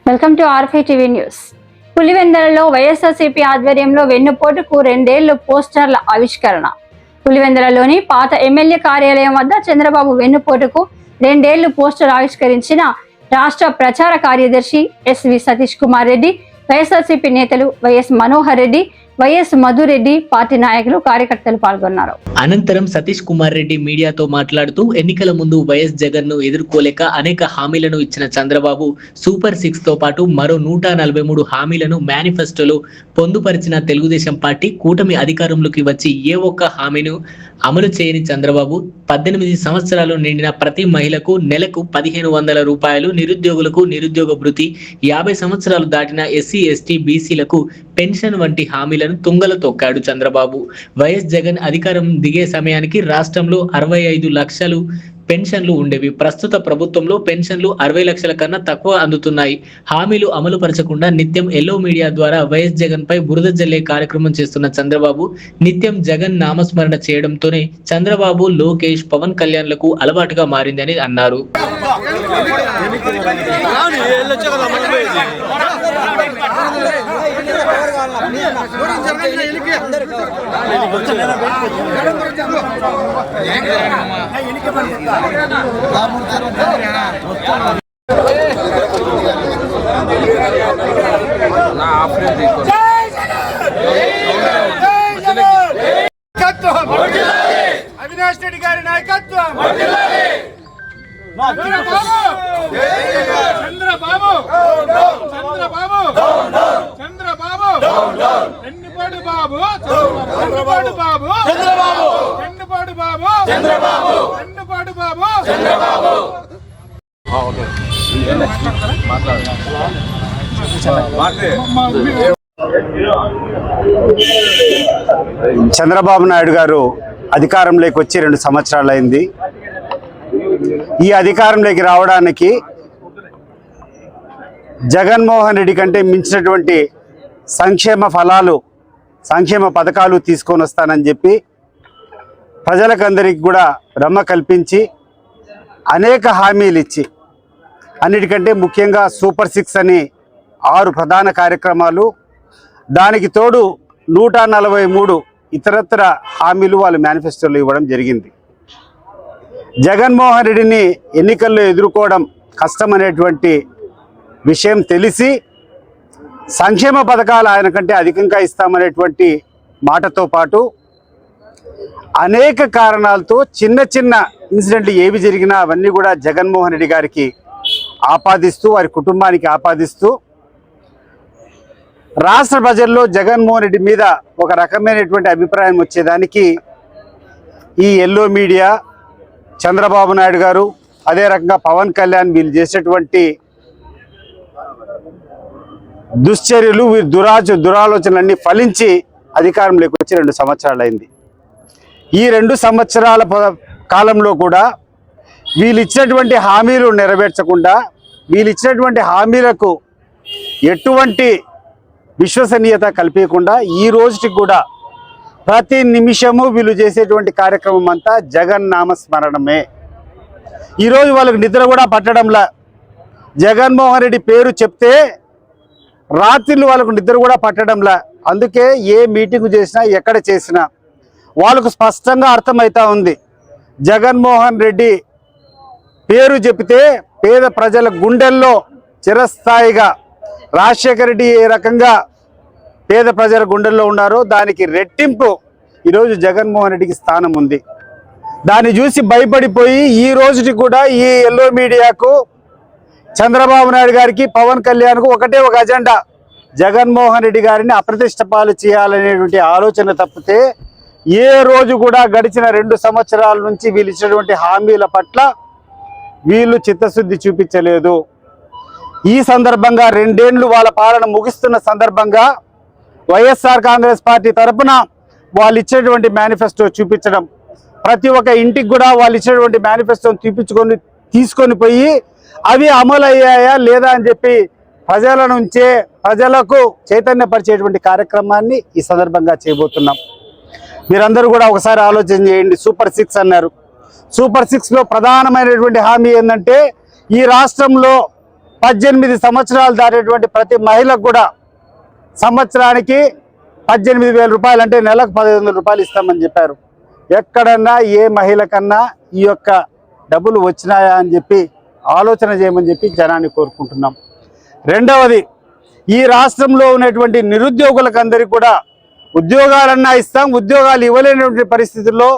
Welcome to ఆర్ఫై TV news. పులివెందులలో వైఎస్ఆర్సీపీ ఆధ్వర్యంలో వెన్నుపోటుకు 2 ఏళ్ల పోస్టర్ల ఆవిష్కరణ. పులివెందులలోని పాత ఎమ్మెల్యే కార్యాలయం వద్ద చంద్రబాబు వెన్నుపోటుకు 2 ఏళ్ల పోస్టర్ ఆవిష్కరించిన రాష్ట్ర ప్రచార కార్యదర్శి ఎస్వి సతీష్ కుమార్ రెడ్డి, వైఎస్ఆర్సీపీ నేతలు YS Manohar Reddy, YS Madhu Reddy, party నాయకులు, కార్యకర్తలు పాల్గొన్నారు. అనంతరం సతీష్ కుమార్ రెడ్డి మీడియాతో మాట్లాడుతూ ఎన్నికల ముందు వైఎస్ జగన్ ను ఎదుర్కోలేక అనేక హామీలను ఇచ్చిన చంద్రబాబు సూపర్ 6 తో పాటు మరో 143 హామీలను మేనిఫెస్టోలో పొందుపరిచిన తెలుగుదేశం పార్టీ కూటమి అధికారంలోకి వచ్చి ఏ ఒక్క హామీను అమలు చేయని చంద్రబాబు 18 సంవత్సరాలు నిండిన ప్రతి మహిళకు నెలకు 1500 రూపాయలు, నిరుద్యోగులకు నిరుద్యోగ భృతి, 50 సంవత్సరాలు దాటిన ఎస్సీ ఎస్టీ బీసీలకు పెన్షన్ వంటి హామీలను తుంగలో తొక్కాడు చంద్రబాబు. వైఎస్ జగన్ అధికారం దిగే సమయానికి రాష్ట్రంలో 65 లక్షలు పెన్షన్లు ఉండేవి. ప్రస్తుత ప్రభుత్వంలో పెన్షన్లు 60 లక్షల కన్నా తక్కువ అందుతున్నాయి. హామీలు అమలు పరచకుండా నిత్యం ఎల్లో మీడియా ద్వారా వైఎస్ జగన్ పై బురద జల్లే కార్యక్రమం చేస్తున్న చంద్రబాబు నిత్యం జగన్ నామస్మరణ చేయడంతోనే చంద్రబాబు, లోకేష్, పవన్ కళ్యాణ్లకు అలవాటుగా మారిందని అన్నారు. అవినాష్ రెడ్డి గారి నాయకత్వం, చంద్రబాబు వెన్నుపాటు బాబు, వెన్నుపాటు బాబు, వెన్నుపాటు బాబు, వెన్నుపాటు బాబు. చంద్రబాబు నాయుడు గారు అధికారంలోకి వచ్చి 2 సంవత్సరాలు అయింది. ఈ అధికారంలోకి రావడానికి జగన్మోహన్ రెడ్డి కంటే మించినటువంటి సంక్షేమ పథకాలు తీసుకొని వస్తానని చెప్పి ప్రజలకందరికి కూడా భ్రమ కల్పించి అనేక హామీలు ఇచ్చి, అన్నిటికంటే ముఖ్యంగా సూపర్ 6 అని 6 ప్రధాన కార్యక్రమాలు, దానికి తోడు 143 ఇతరత్ర హామీలు వాళ్ళు మేనిఫెస్టోలో ఇవ్వడం జరిగింది. జగన్మోహన్ రెడ్డిని ఎన్నికల్లో ఎదుర్కోవడం కష్టమనేటువంటి విషయం తెలిసి సంక్షేమ పథకాలు ఆయన కంటే అధికంగా ఇస్తామనేటువంటి మాటతో పాటు అనేక కారణాలతో చిన్న చిన్న ఇన్సిడెంట్లు ఏవి జరిగినా అవన్నీ కూడా జగన్మోహన్ రెడ్డి గారికి ఆపాదిస్తూ, వారి కుటుంబానికి ఆపాదిస్తూ రాష్ట్ర ప్రజల్లో జగన్మోహన్ రెడ్డి మీద ఒక రకమైనటువంటి అభిప్రాయం వచ్చేదానికి ఈ ఎల్లో మీడియా, చంద్రబాబు నాయుడు గారు, అదే రకంగా పవన్ కళ్యాణ్ వీళ్ళు చేసేటువంటి దుశ్చర్యలు, దురాలోచనలన్నీ ఫలించి అధికారంలోకి వచ్చి 2 సంవత్సరాలు అయింది. ఈ 2 సంవత్సరాల కాలంలో కూడా వీళ్ళు ఇచ్చినటువంటి హామీలు నెరవేర్చకుండా, వీళ్ళు ఇచ్చినటువంటి హామీలకు ఎటువంటి విశ్వసనీయత కల్పించకుండా ఈ రోజుకి కూడా ప్రతి నిమిషము వీళ్ళు చేసేటువంటి కార్యక్రమం అంతా జగన్ నామస్మరణమే. ఈరోజు వాళ్ళకి నిద్ర కూడా పట్టడంలా. జగన్మోహన్ రెడ్డి పేరు చెప్తే రాత్రిళ్ళు వాళ్ళకు నిద్ర కూడా పట్టడంలా. అందుకే ఏ మీటింగ్ చేసినా, ఎక్కడ చేసినా వాళ్ళకు స్పష్టంగా అర్థమవుతా ఉంది. జగన్మోహన్ రెడ్డి పేరు చెప్తే పేద ప్రజల గుండెల్లో చిరస్థాయిగా రాజశేఖర రెడ్డి ఏ రకంగా పేద ప్రజల గుండెల్లో ఉన్నారో దానికి రెట్టింపు ఈరోజు జగన్మోహన్ రెడ్డికి స్థానం ఉంది. దాన్ని చూసి భయపడిపోయి ఈ రోజుకి కూడా ఈ ఎల్లో మీడియాకు, చంద్రబాబు నాయుడు గారికి, పవన్ కళ్యాణ్కు ఒకటే ఒక అజెండా, జగన్మోహన్ రెడ్డి గారిని అప్రతిష్ట పాలు చేయాలనేటువంటి ఆలోచన తప్పితే ఏ రోజు కూడా గడిచిన 2 సంవత్సరాల నుంచి వీళ్ళు ఇచ్చినటువంటి హామీల పట్ల వీళ్ళు చిత్తశుద్ధి చూపించలేదు. ఈ సందర్భంగా 2 ఏళ్లు వాళ్ళ పాలన ముగిస్తున్న సందర్భంగా వైఎస్ఆర్ కాంగ్రెస్ పార్టీ తరఫున వాళ్ళు ఇచ్చేటువంటి మేనిఫెస్టో చూపించడం, ప్రతి ఒక్క ఇంటికి కూడా వాళ్ళు ఇచ్చినటువంటి మేనిఫెస్టోని తీసుకొని పోయి అవి అమలు అయ్యాయా లేదా అని చెప్పి ప్రజల నుంచే ప్రజలకు చైతన్యపరిచేటువంటి కార్యక్రమాన్ని ఈ సందర్భంగా చేయబోతున్నాం. మీరందరూ కూడా ఒకసారి ఆలోచన చేయండి. సూపర్ 6 అన్నారు. సూపర్ 6లో ప్రధానమైనటువంటి హామీ ఏంటంటే ఈ రాష్ట్రంలో 18 సంవత్సరాలు దాటేటువంటి ప్రతి మహిళకు కూడా సంవత్సరానికి 18,000 రూపాయలు, అంటే నెలకు 1,500 రూపాయలు ఇస్తామని చెప్పారు. ఎక్కడన్నా ఏ మహిళ కన్నా ఈ యొక్క డబ్బులు వచ్చినాయా అని చెప్పి ఆలోచన చేయమని చెప్పి జనాన్ని కోరుకుంటున్నాం. రెండవది, ఈ రాష్ట్రంలో ఉన్నటువంటి నిరుద్యోగులకు అందరికీ కూడా ఉద్యోగాలన్నా ఇస్తాం, ఉద్యోగాలు ఇవ్వలేనటువంటి పరిస్థితుల్లో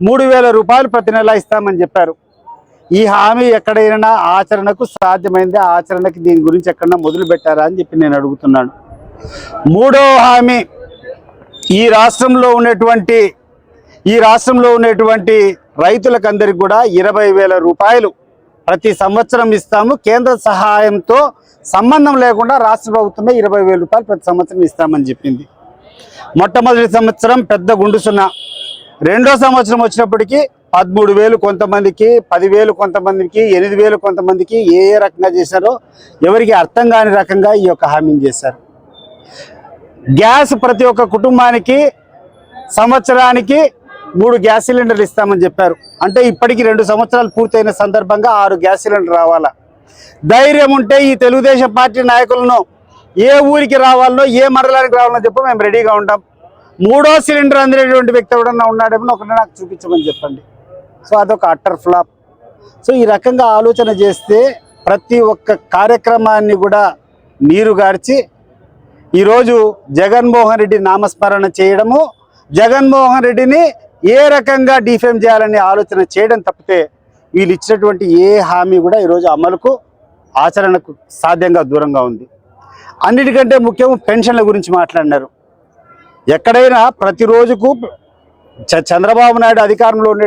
3,000 రూపాయలు ప్రతి నెల ఇస్తామని చెప్పారు. ఈ హామీ ఎక్కడైనా ఆచరణకు సాధ్యమైంది? ఆచరణకి దీని గురించి ఎక్కడన్నా మొదలు పెట్టారా అని చెప్పి నేను అడుగుతున్నాను. మూడవ హామీ, ఈ రాష్ట్రంలో ఉన్నటువంటి రైతులకందరికీ కూడా 20,000 రూపాయలు ప్రతి సంవత్సరం ఇస్తాము. కేంద్ర సహాయంతో సంబంధం లేకుండా రాష్ట్ర ప్రభుత్వమే 20,000 రూపాయలు ప్రతి సంవత్సరం ఇస్తామని చెప్పింది. మొట్టమొదటి సంవత్సరం పెద్ద గుండు సున్నా. రెండో సంవత్సరం వచ్చినప్పటికీ 13,000 కొంతమందికి, 10,000 కొంతమందికి, 8,000 కొంతమందికి ఏ రకంగా చేశారో ఎవరికి అర్థం కాని రకంగా ఈ యొక్క హామీని చేశారు. గ్యాస్ ప్రతి ఒక్క కుటుంబానికి సంవత్సరానికి 3 గ్యాస్ సిలిండర్లు ఇస్తామని చెప్పారు. అంటే ఇప్పటికి 2 సంవత్సరాలు పూర్తయిన సందర్భంగా 6 గ్యాస్ సిలిండర్ రావాలా. ధైర్యం ఉంటే ఈ తెలుగుదేశం పార్టీ నాయకులను ఏ ఊరికి రావాలనో, ఏ మండలానికి రావాలనో చెప్పి మేము రెడీగా ఉంటాం. 3వ సిలిండర్ అందినటువంటి వ్యక్తి ఎవడన్నా ఉన్నాడేమో ఒకటి నాకు చూపించమని చెప్పండి. సో అదొక అట్టర్ ఫ్లాప్. సో ఈ రకంగా ఆలోచన చేస్తే ప్రతి ఒక్క కార్యక్రమాన్ని కూడా నీరుగార్చి ఈరోజు జగన్మోహన్ రెడ్డి నామస్మరణ చేయడము, జగన్మోహన్ రెడ్డిని ఏ రకంగా డిఫేమ్ చేయాలని ఆలోచన చేయడం తప్పితే వీళ్ళు ఇచ్చినటువంటి ఏ హామీ కూడా ఈరోజు అమలుకు, ఆచరణకు సాధ్యంగా దూరంగా ఉంది. అన్నిటికంటే ముఖ్యం పెన్షన్ల గురించి మాట్లాడినారు. ఎక్కడైనా ప్రతిరోజుకు చంద్రబాబు నాయుడు అధికారంలో ఉండే